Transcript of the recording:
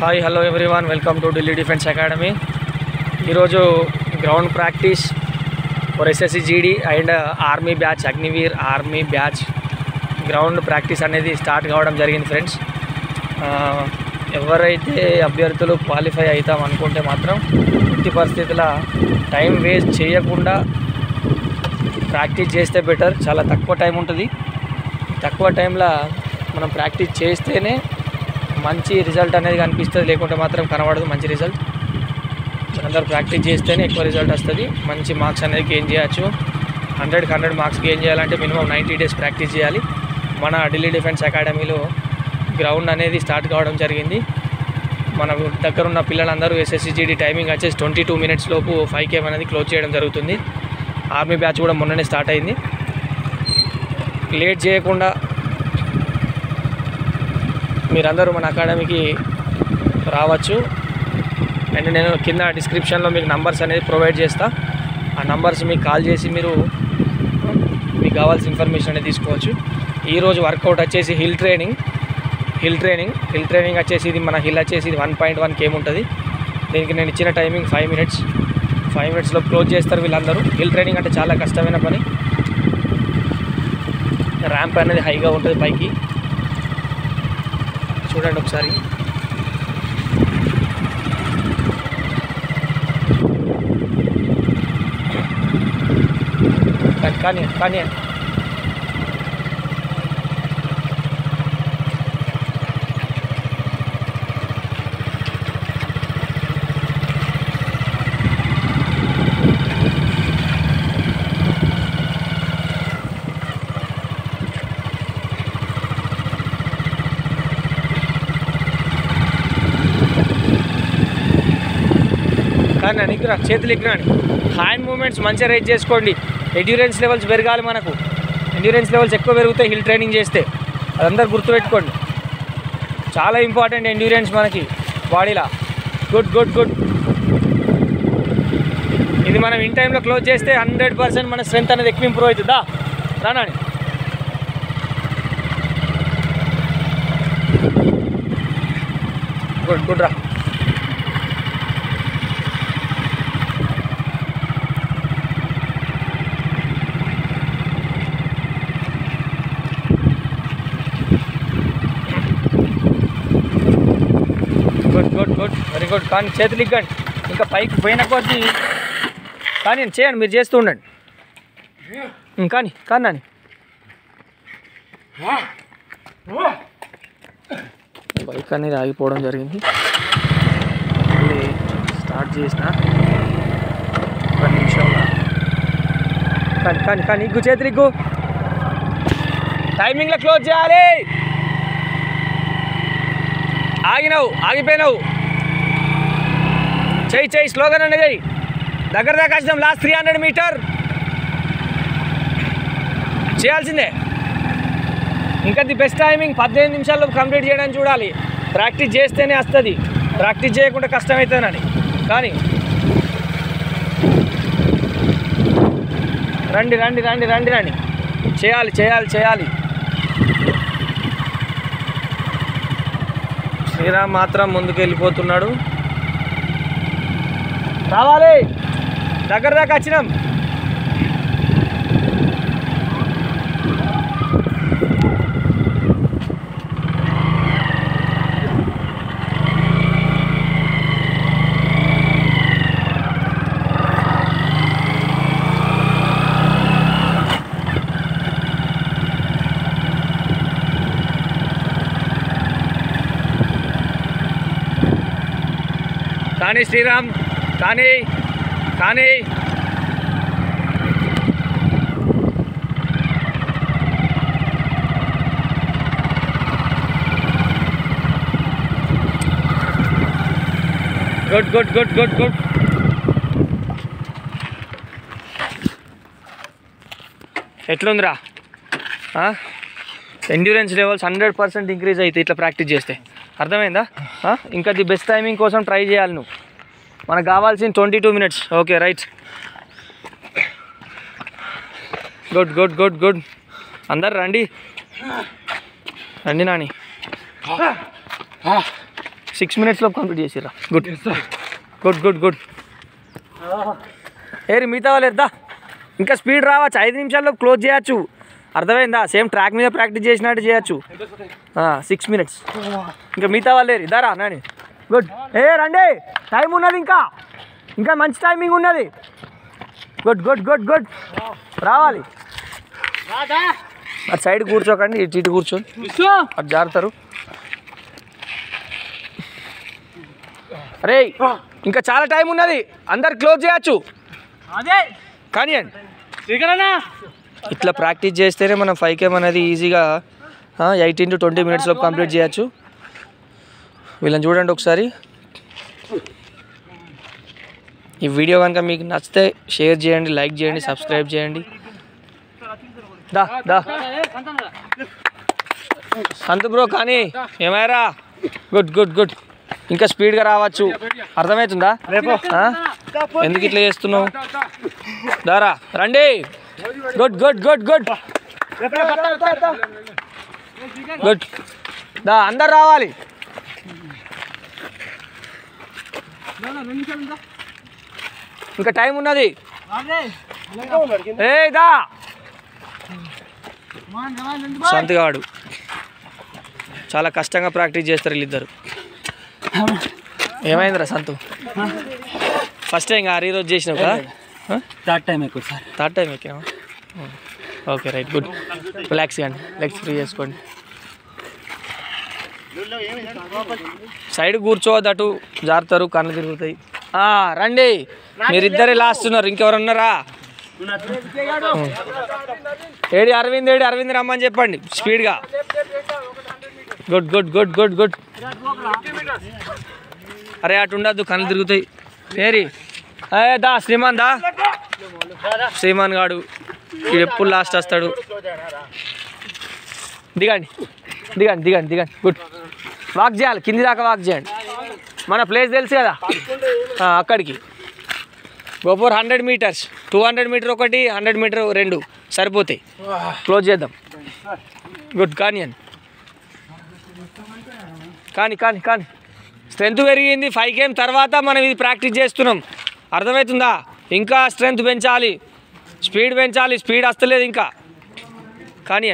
Hi hello everyone, welcome to Delhi defence academy. ఈరోజు ground practice for SSC GD and army batch, Agniveer army batch ground practice అనేది start కావడం జరిగింది friends. ఎవరైతే అభ్యర్థులు qualify అవుతాం అనుకుంటే మాత్రం ఎట్టి పరిస్థితుల టైం వేస్ట్ చేయకుండా ప్రాక్టీస్ చేస్తే బెటర్. చాలా తక్కువ టైం ఉంటుంది. తక్కువ టైంలో మనం ప్రాక్టీస్ చేస్తేనే మంచి రిజల్ట్ అనేది కనిపిస్తుంది, లేకుంటే మాత్రం కనబడదు మంచి రిజల్ట్. అందరూ ప్రాక్టీస్ చేస్తేనే ఎక్కువ రిజల్ట్ వస్తుంది, మంచి మార్క్స్ అనేది గెయిన్ చేయొచ్చు. 100 మార్క్స్ గెయిన్ చేయాలంటే మినిమం 90 డేస్ ప్రాక్టీస్ చేయాలి. మన ఢిల్లీ డిఫెన్స్ అకాడమీలో గ్రౌండ్ అనేది స్టార్ట్ కావడం జరిగింది. మన దగ్గర ఉన్న పిల్లలందరూ ఎస్ఎస్సి జీడీ టైమింగ్ వచ్చేసి 22 minutes లోపు 5 km అనేది క్లోజ్ చేయడం జరుగుతుంది. ఆర్మీ బ్యాచ్ కూడా మొన్ననే స్టార్ట్ అయింది. లేట్ చేయకుండా మీరందరూ మన అకాడమీకి రావచ్చు. అండ్ నేను కింద డిస్క్రిప్షన్లో మీకు నంబర్స్ అనేది ప్రొవైడ్ చేస్తా. ఆ నంబర్స్ మీకు కాల్ చేసి మీరు మీకు కావాల్సిన ఇన్ఫర్మేషన్ అనేది తీసుకోవచ్చు. ఈరోజు వర్కౌట్ వచ్చేసి హిల్ ట్రైనింగ్ వచ్చేసి ఇది మన హిల్ వచ్చేసి ఇది 1.1 km ఉంటుంది. దీనికి నేను ఇచ్చిన టైమింగ్ 5 minutes. 5 minutesలో క్లోజ్ చేస్తారు వీళ్ళందరూ. హిల్ ట్రైనింగ్ అంటే చాలా కష్టమైన పని. ర్యాంప్ అనేది హైగా ఉంటుంది పైకి, చూడండి ఒకసారి. కానీ కానీ ఇక్కడ చేతులు ఎక్కినాను. హ్యాండ్ మూమెంట్స్ మంచిగా రైజ్ చేసుకోండి. ఎండ్యూరెన్స్ లెవెల్స్ పెరగాలి. మనకు ఎండ్యూరెన్స్ లెవెల్స్ ఎక్కువ పెరుగుతాయి హిల్ ట్రైనింగ్ చేస్తే. అదందరూ గుర్తుపెట్టుకోండి, చాలా ఇంపార్టెంట్ ఎండ్యూరెన్స్ మనకి బాడీలో. గుడ్. ఇది మనం ఇన్ టైంలో క్లోజ్ చేస్తే 100% మన స్ట్రెంత్ అనేది ఎక్కువ ఇంప్రూవ్ అవుతుందా రానా. గుడ్ రా. Good very good. కానీ చేతులు ఇగ్గండి, ఇంకా పైకి పోయిన కొద్దీ కానీ చేయండి, మీరు చేస్తూ ఉండండి. కానీ నాని బైక్ అనేది ఆగిపోవడం జరిగింది. మళ్ళీ స్టార్ట్ చేసిన 1 నిమిషంలో. కానీ ఇగ్గు, చేతులు ఇగ్గు. టైమింగ్లో క్లోజ్ చేయాలి. ఆగిపోయినావు. చెయ్యి స్లోగన్ అనేది దగ్గర దాకా వచ్చినాం. లాస్ట్ 300 మీటర్ చేయాల్సిందే. ఇంకా ది బెస్ట్ టైమింగ్ 15 నిమిషాల్లో కంప్లీట్ చేయడానికి చూడాలి. ప్రాక్టీస్ చేస్తేనే వస్తుంది, ప్రాక్టీస్ చేయకుండా కష్టమవుతుందని. కానీ రండి చేయాలి. శ్రీరామ్ మాత్రం ముందుకు వెళ్ళిపోతున్నాడు. రావాలి, దగ్గర దాకా వచ్చినాం. కానీ శ్రీరామ్ కానీ గుడ్. ఎట్లుందిరా? ఎండ్యూరెన్స్ లెవెల్స్ 100% ఇంక్రీజ్ అవుతాయి ఇట్లా ప్రాక్టీస్ చేస్తే. అర్థమైందా? ఇంకా ది బెస్ట్ టైమింగ్ కోసం ట్రై చేయాలి నువ్వు. మనకు కావాల్సిన 22 minutes. Okay right. Good good good good. అందరు రండి రండి నాని. 6 minutesలో కంప్లీట్ చేసిరా. Good good good good. ఏరి మిగతా వాళ్ళు ఎద్దా ఇంకా స్పీడ్ రావచ్చు, 5 నిమిషాల్లో క్లోజ్ చేయొచ్చు. అర్థమైందా? సేమ్ ట్రాక్ మీద ప్రాక్టీస్ చేసినట్టు చేయొచ్చు. 6 minutes. ఇంకా మిగతా వాళ్ళు ఏరి దారా నాని. గుడ్. రండి, టైం ఉన్నది, ఇంకా మంచి టైమింగ్ ఉన్నది. Good good good good. రావాలి. అటు సైడ్ కూర్చోకండి, ఇటు కూర్చోండి, అటు జారుతారు. అరే ఇంకా చాలా టైం ఉన్నది, అందరు క్లోజ్ చేయొచ్చు. కానీ ఇట్లా ప్రాక్టీస్ చేస్తేనే మనం 5K అనేది ఈజీగా 18 to 20 minutesలో కంప్లీట్ చేయొచ్చు. వీళ్ళని చూడండి ఒకసారి. ఈ వీడియో కనుక మీకు నచ్చితే షేర్ చేయండి, లైక్ చేయండి, సబ్స్క్రైబ్ చేయండి. దా సంతు బ్రో కానీ ఏమైరా. Good good good. ఇంకా స్పీడ్గా రావచ్చు. అర్థమవుతుందా? ఎందుకు ఇట్లా చేస్తున్నావు? దారా రండి. Good good good good good. దా అందరు రావాలి. ఇంకా టైం ఉన్నది. దా సంతగాడు చాలా కష్టంగా ప్రాక్టీస్ చేస్తారు వీళ్ళిద్దరు. ఏమైందిరా సంతు? ఫస్ట్ టైం ఈ రోజు చేసినావు కదా? థర్డ్ టైం ఎక్కువ సార్. థర్డ్ టైం ఎక్కినావా? Okay right good. రిలాక్స్ కానీ లెగ్స్ ఫ్రీ చేసుకోండి. సైడ్ కూర్చోవద్దు, అటు జారుతారు, కళ్ళు తిరుగుతాయి. రండి, మీరిద్దరే లాస్ట్ ఉన్నారు, ఇంకెవరు ఉన్నారా? అరవింద్ రమ్మని చెప్పండి స్పీడ్గా. Good good good good good. అరే అటు ఉండద్దు, కళ్ళు తిరుగుతాయి. దా శ్రీమాన్ గాడు ఎప్పుడు లాస్ట్ వస్తాడు. దిగండి దిగండి దిగండి దిగండి. గుడ్. వాక్ చేయాలి, కింది దాకా వాక్ చేయండి. మన ప్లేస్ తెలుసు కదా, అక్కడికి గోపూర్ 100 meters, 200 meter ఒకటి, 100 meter 2 సరిపోతాయి. క్లోజ్ చేద్దాం. గుడ్. కానీ స్ట్రెంత్ పెరిగింది. 5K తర్వాత మనం ఇది ప్రాక్టీస్ చేస్తున్నాం. అర్థమవుతుందా? ఇంకా స్ట్రెంత్ పెంచాలి, స్పీడ్ పెంచాలి. స్పీడ్ వస్తలేదు ఇంకా. కానీ